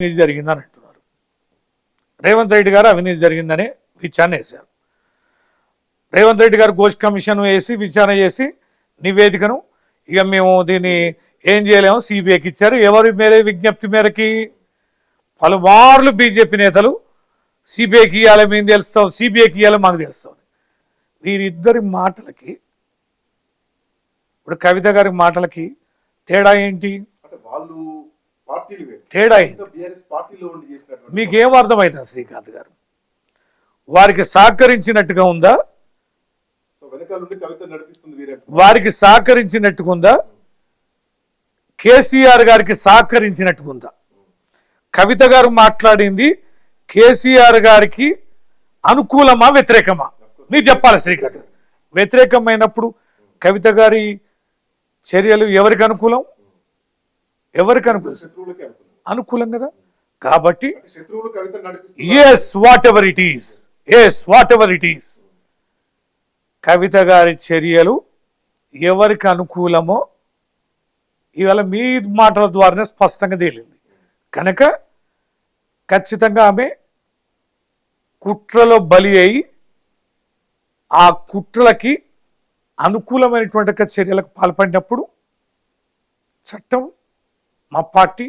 అవినీతి జరిగిందని అంటున్నారు. రేవంత్ రెడ్డి గారు అవినీతి జరిగిందని విచారణ వేశారు. రేవంత్ రెడ్డి గారు ఘోష్ కమిషన్ వేసి విచారణ చేసి నివేదికను ఇక మేము దీన్ని ఏం చేయలేము సిబిఐకి ఇచ్చారు. ఎవరి మేరే విజ్ఞప్తి మేరకి పలుమార్లు బీజేపీ నేతలు సిబిఐకి ఇవ్వాలి, మేము తెలుస్తాం, సిబిఐకి ఇవ్వాలి, మాకు తెలుస్తాం. వీరిద్దరి మాటలకి ఇప్పుడు కవిత గారి మాటలకి తేడా ఏంటి? తేడా ఏంటి? మీకేం అర్థమవుతుంది శ్రీకాంత్ గారు? వారికి సహకరించినట్టుగా ఉందా? వారికి సహకరించినట్టుగా ఉందా? కేసీఆర్ గారికి సహకరించినట్టుగా ఉందా? కవిత గారు మాట్లాడింది కేసీఆర్ గారికి అనుకూలమా వ్యతిరేకమా? మీరు చెప్పాలి శ్రీకాంత్. వ్యతిరేకమైనప్పుడు కవిత గారి చర్యలు ఎవరికి అనుకూలం? ఎవరికి అనుకూలం? అనుకూలం కదా. కాబట్టి yes whatever it is, yes whatever it is, Kavitha గారి చర్యలు ఎవరికి అనుకూలమో ఇవాళ మీ మాటల ద్వారానే స్పష్టంగా తేలింది. కనుక ఖచ్చితంగా ఆమె కుట్రలో బలి అయి ఆ కుట్రలకి అనుకూలమైనటువంటి చర్యలకు పాల్పడినప్పుడు చట్టం మా పార్టీ